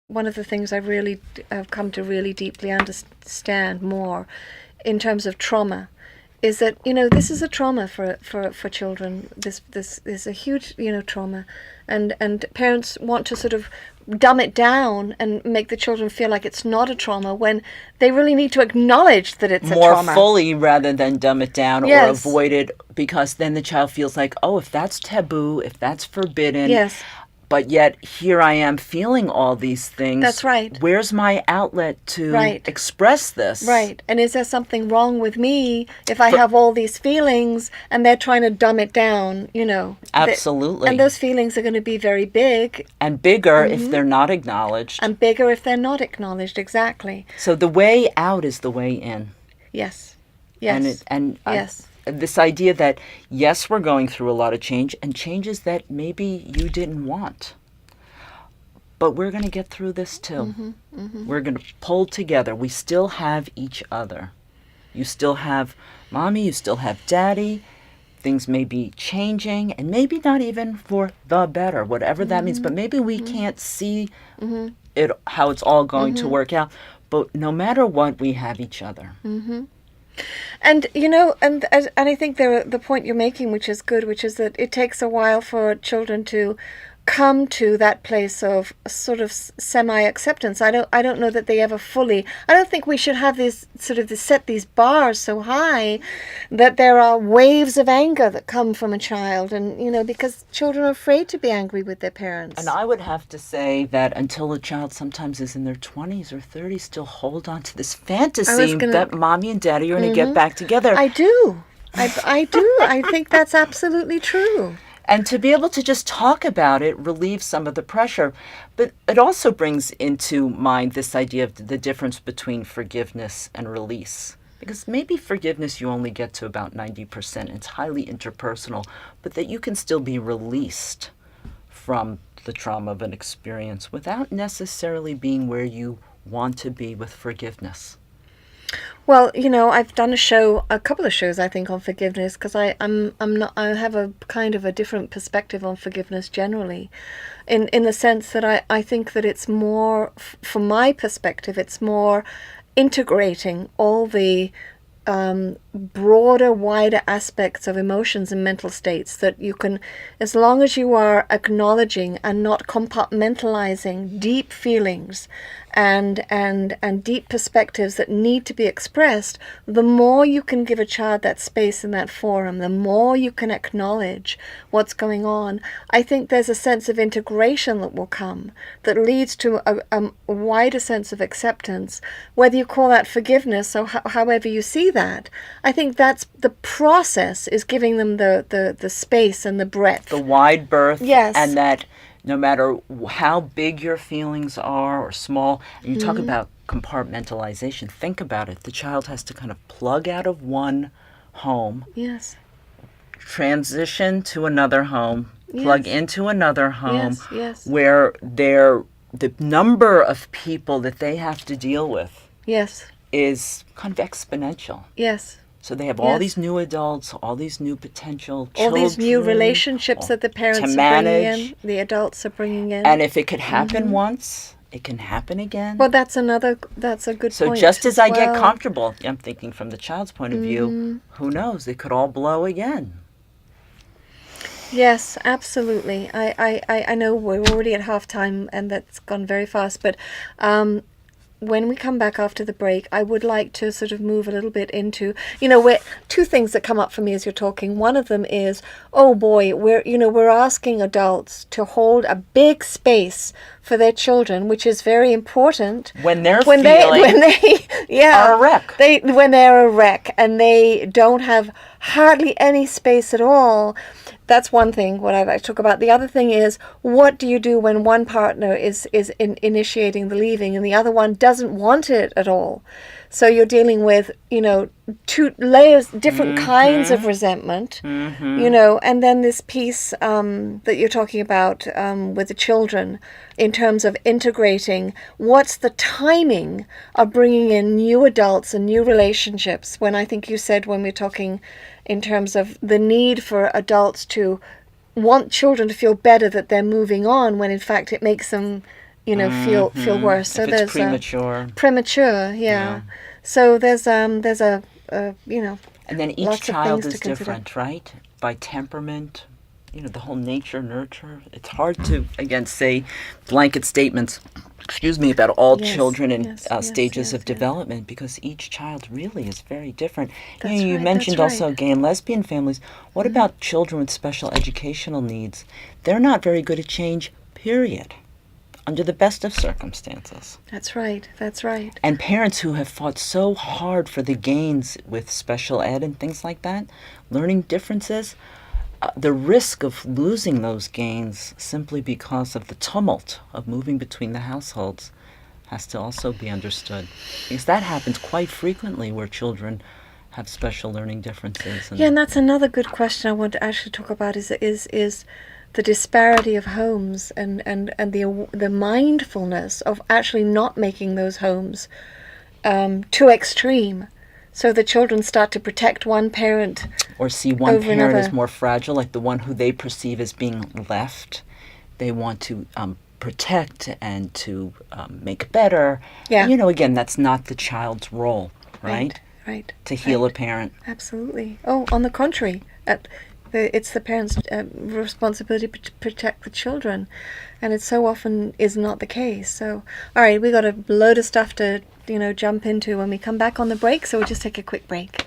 one of the things I really have come to really deeply understand more in terms of trauma is that, this is a trauma for children. This is a huge, trauma, and parents want to sort of dumb it down and make the children feel like it's not a trauma when they really need to acknowledge that it's a more trauma. fully rather than dumb it down or Yes. avoid it, because then the child feels like, oh, if that's taboo, if that's forbidden, Yes. but yet here I am feeling all these things. That's right. Where's my outlet to Right. express this? Right. And is there something wrong with me if I have all these feelings and they're trying to dumb it down, Absolutely. And those feelings are going to be very big. And bigger if they're not acknowledged. And bigger if they're not acknowledged, exactly. So the way out is the way in. Yes. Yes. Yes. This idea that, yes, we're going through a lot of change, and changes that maybe you didn't want. But we're going to get through this too. We're going to pull together. We still have each other. You still have mommy, you still have daddy. Things may be changing, and maybe not even for the better, whatever that means. But maybe we can't see it, how it's all going to work out. But no matter what, we have each other. And and I think the point you're making, which is good, which is that it takes a while for children to come to that place of sort of semi-acceptance. I don't know that they ever fully. I don't think we should have these sort of set these bars so high that there are waves of anger that come from a child, and because children are afraid to be angry with their parents. And I would have to say that until a child sometimes is in their 20s or 30s, still hold on to this fantasy that mommy and daddy are going to get back together. I do. I do. I think that's absolutely true. And to be able to just talk about it relieves some of the pressure. But it also brings into mind this idea of the difference between forgiveness and release. Because maybe forgiveness you only get to about 90%. It's highly interpersonal. But that you can still be released from the trauma of an experience without necessarily being where you want to be with forgiveness. Well, I've done a couple of shows, I think, on forgiveness, because I have a kind of a different perspective on forgiveness generally, in the sense that I think that it's more, from my perspective, it's more integrating all the broader, wider aspects of emotions and mental states that you can, as long as you are acknowledging and not compartmentalizing deep feelings and deep perspectives that need to be expressed, the more you can give a child that space and that forum, the more you can acknowledge what's going on. I think there's a sense of integration that will come that leads to a wider sense of acceptance, whether you call that forgiveness or however you see that. I think that's the process, is giving them the space and the breadth. The wide berth. Yes. And that no matter how big your feelings are or small, and you talk about compartmentalization, think about it. The child has to kind of plug out of one home. Yes. Transition to another home. Yes. Plug into another home. Yes. Where the number of people that they have to deal with. Yes. Is kind of exponential. Yes. So they have all these new adults, all these new potential children. All these new relationships that the parents are bringing in, the adults are bringing in. And if it could happen once, it can happen again. Well, that's a good point. So just as I get comfortable, I'm thinking from the child's point of view, who knows, it could all blow again. Yes, absolutely. I know we're already at halftime and that's gone very fast, but when we come back after the break, I would like to sort of move a little bit into, where two things that come up for me as you're talking. One of them is, oh boy, we're asking adults to hold a big space for their children, which is very important. When they are a wreck. When they're a wreck and they don't have hardly any space at all. That's one thing, what I like to talk about. The other thing is, what do you do when one partner is initiating the leaving and the other one doesn't want it at all? So you're dealing with, two layers, different kinds of resentment, and then this piece that you're talking about with the children in terms of integrating. What's the timing of bringing in new adults and new relationships? When I think you said, when we're talking in terms of the need for adults to want children to feel better that they're moving on, when in fact it makes them feel worse. So If it's there's premature. premature, yeah. So there's a And then each lots of child things is to consider. different, right? By temperament, the whole nature, nurture. It's hard to, again, say blanket statements, about all Yes, children in yes, stages of yes. development, because each child really is very different. That's You right, mentioned that's also right. gay and lesbian families. What about children with special educational needs? They're not very good at change, period, under the best of circumstances. That's right. That's right. And parents who have fought so hard for the gains with special ed and things like that, learning differences, the risk of losing those gains simply because of the tumult of moving between the households has to also be understood. Because that happens quite frequently where children have special learning differences. Yeah, and that's another good question I want to actually talk about is the disparity of homes and the mindfulness of actually not making those homes too extreme. So the children start to protect one parent or see one over parent as another. more fragile, like the one who they perceive as being left. They want to protect and to make better. Yeah. And, again, that's not the child's role, right? Right. To heal right. a parent. Absolutely. Oh, on the contrary, it's the parents' responsibility to protect the children, and it so often is not the case. So, all right, we got a load of stuff to jump into when we come back on the break. So we'll just take a quick break.